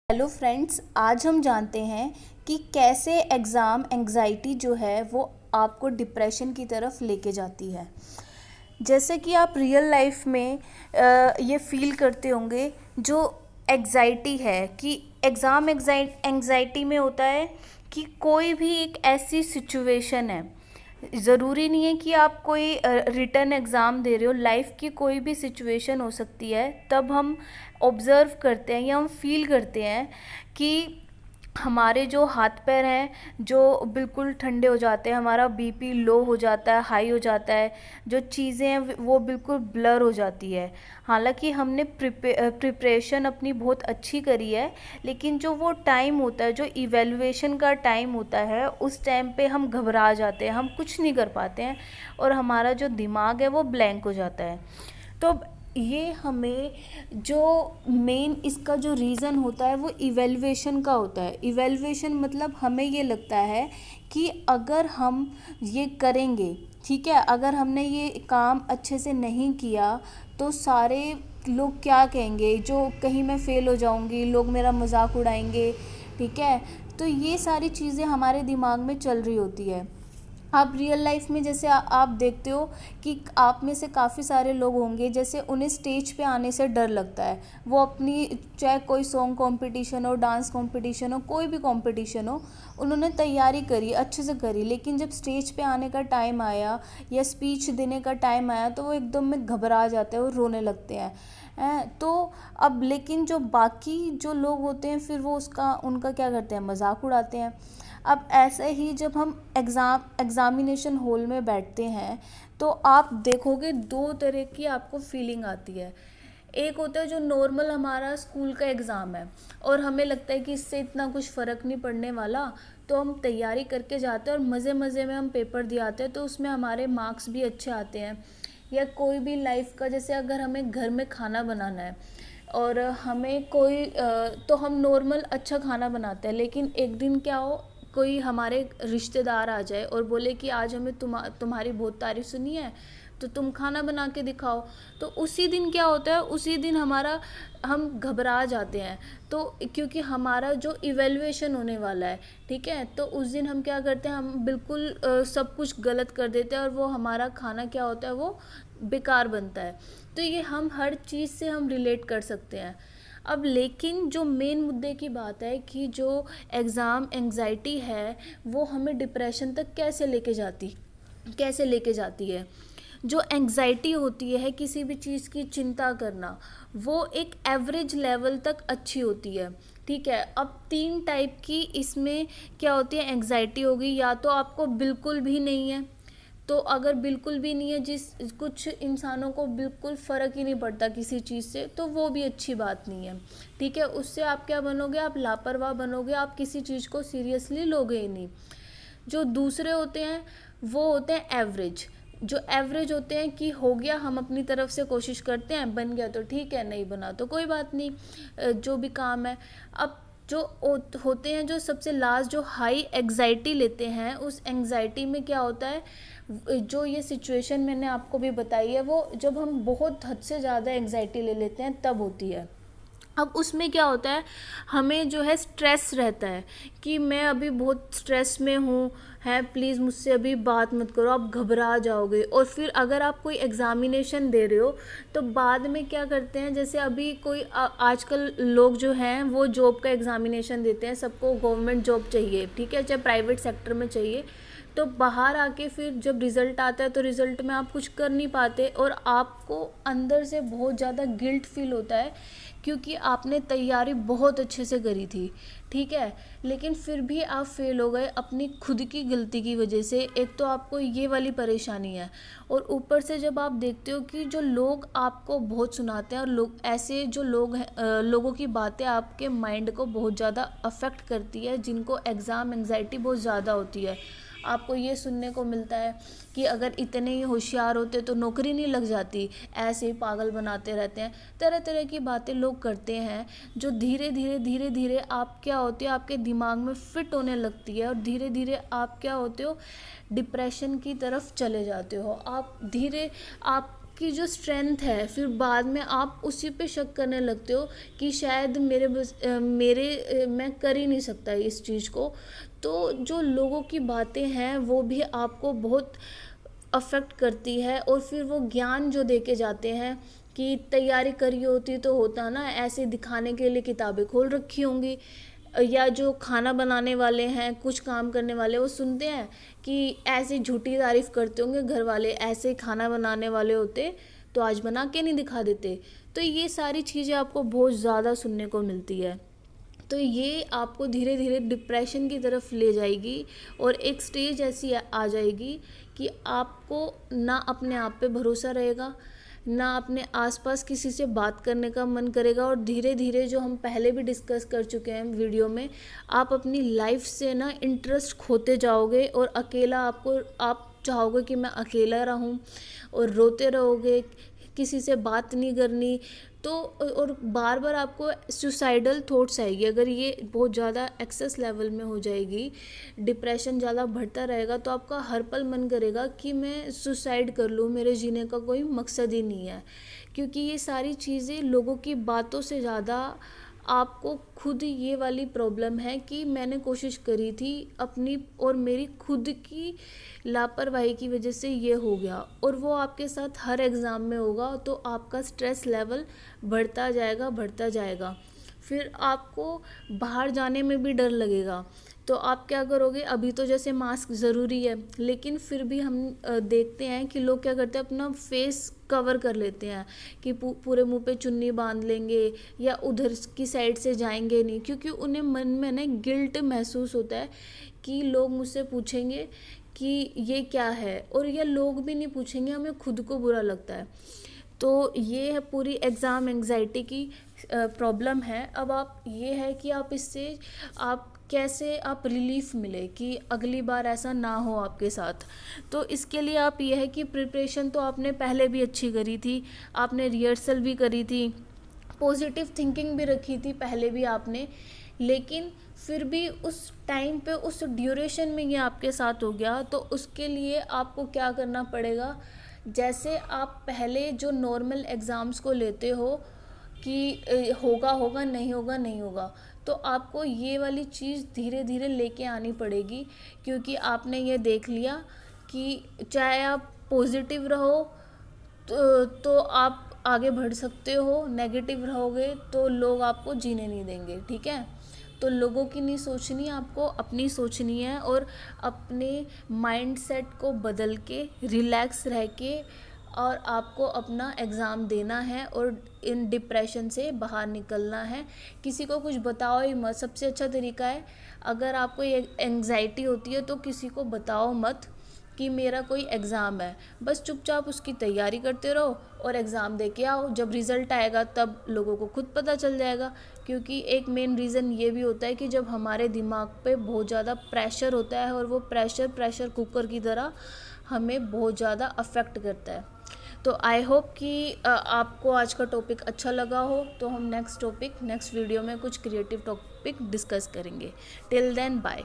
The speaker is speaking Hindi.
हेलो फ्रेंड्स, आज हम जानते हैं कि कैसे एग्ज़ाम एंग्जाइटी जो है वो आपको डिप्रेशन की तरफ लेके जाती है। जैसे कि आप रियल लाइफ में ये फील करते होंगे, जो एग्ज़ाइटी है कि एग्ज़ाम एंग्जाइटी में होता है कि कोई भी एक ऐसी सिचुएशन है। ज़रूरी नहीं है कि आप कोई रिटन एग्ज़ाम दे रहे हो, लाइफ की कोई भी सिचुएशन हो सकती है। तब हम ऑब्ज़र्व करते हैं या हम फील करते हैं कि हमारे जो हाथ पैर हैं जो बिल्कुल ठंडे हो जाते हैं, हमारा बीपी लो हो जाता है, हाई हो जाता है, जो चीज़ें हैं वो बिल्कुल ब्लर हो जाती है। हालांकि हमने प्रिपरेशन अपनी बहुत अच्छी करी है, लेकिन जो वो टाइम होता है, जो इवैल्यूएशन का टाइम होता है, उस टाइम पे हम घबरा जाते हैं, हम कुछ नहीं कर पाते हैं और हमारा जो दिमाग है वो ब्लैंक हो जाता है। तो ये हमें जो मेन इसका जो रीज़न होता है वो इवैल्यूएशन का होता है। इवैल्यूएशन मतलब हमें ये लगता है कि अगर हम ये करेंगे, ठीक है, अगर हमने ये काम अच्छे से नहीं किया तो सारे लोग क्या कहेंगे, जो कहीं मैं फ़ेल हो जाऊंगी, लोग मेरा मजाक उड़ाएंगे, ठीक है। तो ये सारी चीज़ें हमारे दिमाग में चल रही होती है। आप रियल लाइफ में जैसे आप देखते हो कि आप में से काफ़ी सारे लोग होंगे जैसे उन्हें स्टेज पे आने से डर लगता है। वो अपनी, चाहे कोई सॉन्ग कंपटीशन हो, डांस कंपटीशन हो, कोई भी कंपटीशन हो, उन्होंने तैयारी करी, अच्छे से करी, लेकिन जब स्टेज पे आने का टाइम आया या स्पीच देने का टाइम आया तो वो एकदम में घबरा जाते हैं और रोने लगते हैं। तो अब लेकिन जो बाकी जो लोग होते हैं फिर वो उनका क्या करते हैं, मजाक उड़ाते हैं। अब ऐसे ही जब हम एग्ज़ामिनेशन हॉल में बैठते हैं तो आप देखोगे दो तरह की आपको फीलिंग आती है। एक होता है जो नॉर्मल हमारा स्कूल का एग्ज़ाम है और हमें लगता है कि इससे इतना कुछ फ़र्क नहीं पड़ने वाला, तो हम तैयारी करके जाते हैं और मज़े मज़े में हम पेपर दिए आते हैं, तो उसमें हमारे मार्क्स भी अच्छे आते हैं। या कोई भी लाइफ का, जैसे अगर हमें घर में खाना बनाना है और हमें कोई तो हम नॉर्मल अच्छा खाना बनाते हैं, लेकिन एक दिन क्या हो, कोई हमारे रिश्तेदार आ जाए और बोले कि आज हमें तुम्हारी बहुत तारीफ़ सुनी है तो तुम खाना बना के दिखाओ। तो उसी दिन क्या होता है, उसी दिन हम घबरा जाते हैं। तो क्योंकि हमारा जो इवैल्यूएशन होने वाला है, ठीक है, तो उस दिन हम क्या करते हैं, हम बिल्कुल सब कुछ गलत कर देते हैं और वो हमारा खाना क्या होता है, वो बेकार बनता है। तो ये हम हर चीज़ से हम रिलेट कर सकते हैं। अब लेकिन जो मेन मुद्दे की बात है कि जो एग्ज़ाम एंग्जाइटी है वो हमें डिप्रेशन तक कैसे लेके जाती है। जो एंग्जाइटी होती है, किसी भी चीज़ की चिंता करना, वो एक एवरेज लेवल तक अच्छी होती है, ठीक है। अब 3 टाइप की इसमें क्या होती है, एंग्जाइटी होगी, या तो आपको बिल्कुल भी नहीं है। तो अगर बिल्कुल भी नहीं है, कुछ इंसानों को बिल्कुल फ़र्क ही नहीं पड़ता किसी चीज़ से, तो वो भी अच्छी बात नहीं है, ठीक है। उससे आप क्या बनोगे, आप लापरवाह बनोगे, आप किसी चीज़ को सीरियसली लोगे ही नहीं। जो दूसरे होते हैं वो होते हैं एवरेज। जो एवरेज होते हैं कि हो गया, हम अपनी तरफ से कोशिश करते हैं, बन गया तो ठीक है, नहीं बना तो कोई बात नहीं, जो भी काम है। अब जो होते हैं जो सबसे लास्ट, जो हाई एग्जाइटी लेते हैं, उस एंग्जाइटी में क्या होता है, जो ये सिचुएशन मैंने आपको भी बताई है, वो जब हम बहुत हद से ज़्यादा एंग्जाइटी ले लेते हैं तब होती है। अब उसमें क्या होता है, हमें जो है स्ट्रेस रहता है कि मैं अभी बहुत स्ट्रेस में हूँ, है, प्लीज़ मुझसे अभी बात मत करो, आप घबरा जाओगे। और फिर अगर आप कोई एग्ज़ामिनेशन दे रहे हो तो बाद में क्या करते हैं, जैसे अभी कोई आजकल लोग जो हैं वो जॉब का एग्ज़ामिनेशन देते हैं, सबको गवर्नमेंट जॉब चाहिए, ठीक है, चाहे प्राइवेट सेक्टर में चाहिए। तो बाहर आके फिर जब रिज़ल्ट आता है तो रिज़ल्ट में आप कुछ कर नहीं पाते और आपको अंदर से बहुत ज़्यादा गिल्ट फील होता है, क्योंकि आपने तैयारी बहुत अच्छे से करी थी, ठीक है, लेकिन फिर भी आप फेल हो गए अपनी खुद की गलती की वजह से। एक तो आपको ये वाली परेशानी है, और ऊपर से जब आप देखते हो कि जो लोग आपको बहुत सुनाते हैं, और लोग हैं, लोगों की बातें आपके माइंड को बहुत ज़्यादा अफेक्ट करती है, जिनको एग्ज़ाम एंग्जाइटी बहुत ज़्यादा होती है। आपको ये सुनने को मिलता है कि अगर इतने ही होशियार होते तो नौकरी नहीं लग जाती, ऐसे ही पागल बनाते रहते हैं, तरह तरह की बातें लोग करते हैं, जो धीरे धीरे आप क्या होते हो, आपके दिमाग में फिट होने लगती है, और धीरे धीरे आप क्या होते हो, डिप्रेशन की तरफ चले जाते हो। आप आपकी जो स्ट्रेंथ है फिर बाद में आप उसी पे शक करने लगते हो कि शायद मैं कर ही नहीं सकता इस चीज़ को। तो जो लोगों की बातें हैं वो भी आपको बहुत अफेक्ट करती है, और फिर वो ज्ञान जो दे के जाते हैं कि तैयारी करी होती तो होता ना, ऐसे दिखाने के लिए किताबें खोल रखी होंगी। या जो खाना बनाने वाले हैं, कुछ काम करने वाले, वो सुनते हैं कि ऐसी झूठी तारीफ करते होंगे घर वाले, ऐसे खाना बनाने वाले होते तो आज बना के नहीं दिखा देते। तो ये सारी चीज़ें आपको बहुत ज़्यादा सुनने को मिलती है। तो ये आपको धीरे धीरे डिप्रेशन की तरफ ले जाएगी, और एक स्टेज ऐसी आ जाएगी कि आपको ना अपने आप पे भरोसा रहेगा, ना अपने आसपास किसी से बात करने का मन करेगा, और धीरे धीरे जो हम पहले भी डिस्कस कर चुके हैं वीडियो में, आप अपनी लाइफ से ना इंटरेस्ट खोते जाओगे, और अकेला आप चाहोगे कि मैं अकेला रहूं, और रोते रहोगे, किसी से बात नहीं करनी। तो और बार बार आपको सुसाइडल थॉट्स आएगी। अगर ये बहुत ज़्यादा एक्सेस लेवल में हो जाएगी, डिप्रेशन ज़्यादा बढ़ता रहेगा, तो आपका हर पल मन करेगा कि मैं सुसाइड कर लूँ, मेरे जीने का कोई मकसद ही नहीं है। क्योंकि ये सारी चीज़ें लोगों की बातों से ज़्यादा आपको खुद ये वाली प्रॉब्लम है कि मैंने कोशिश करी थी अपनी, और मेरी खुद की लापरवाही की वजह से ये हो गया, और वो आपके साथ हर एग्ज़ाम में होगा। तो आपका स्ट्रेस लेवल बढ़ता जाएगा बढ़ता जाएगा। फिर आपको बाहर जाने में भी डर लगेगा। तो आप क्या करोगे, अभी तो जैसे मास्क ज़रूरी है, लेकिन फिर भी हम देखते हैं कि लोग क्या करते हैं, अपना फेस कवर कर लेते हैं कि पूरे मुंह पे चुन्नी बांध लेंगे, या उधर की साइड से जाएंगे नहीं, क्योंकि उन्हें मन में ना गिल्ट महसूस होता है कि लोग मुझसे पूछेंगे कि ये क्या है, और ये लोग भी नहीं पूछेंगे, हमें खुद को बुरा लगता है। तो ये है पूरी एग्ज़ाम एंग्जाइटी की प्रॉब्लम है। अब आप ये है कि आप इससे आप कैसे आप रिलीफ मिले कि अगली बार ऐसा ना हो आपके साथ। तो इसके लिए आप ये है कि प्रिपरेशन तो आपने पहले भी अच्छी करी थी, आपने रिहर्सल भी करी थी, पॉजिटिव थिंकिंग भी रखी थी पहले भी आपने, लेकिन फिर भी उस टाइम पे उस ड्यूरेशन में ये आपके साथ हो गया। तो उसके लिए आपको क्या करना पड़ेगा, जैसे आप पहले जो नॉर्मल एग्ज़ाम्स को लेते हो कि होगा होगा नहीं होगा नहीं होगा, तो आपको ये वाली चीज़ धीरे धीरे लेके आनी पड़ेगी। क्योंकि आपने ये देख लिया कि चाहे आप पॉजिटिव रहो तो आप आगे बढ़ सकते हो, नेगेटिव रहोगे तो लोग आपको जीने नहीं देंगे। ठीक है, तो लोगों की नहीं सोचनी, आपको अपनी सोचनी है, और अपने माइंडसेट को बदल के रिलैक्स रह के और आपको अपना एग्ज़ाम देना है, और इन डिप्रेशन से बाहर निकलना है। किसी को कुछ बताओ ही मत। सबसे अच्छा तरीका है, अगर आपको ये एंग्जाइटी होती है तो किसी को बताओ मत कि मेरा कोई एग्ज़ाम है, बस चुपचाप उसकी तैयारी करते रहो और एग्ज़ाम दे के आओ। जब रिज़ल्ट आएगा तब लोगों को खुद पता चल जाएगा। क्योंकि एक मेन रीज़न ये भी होता है कि जब हमारे दिमाग पे बहुत ज़्यादा प्रेशर होता है, और वो प्रेशर कुकर की तरह हमें बहुत ज़्यादा अफेक्ट करता है। तो आई होप कि आपको आज का टॉपिक अच्छा लगा हो। तो हम नेक्स्ट वीडियो में कुछ क्रिएटिव टॉपिक डिस्कस करेंगे। Till then bye.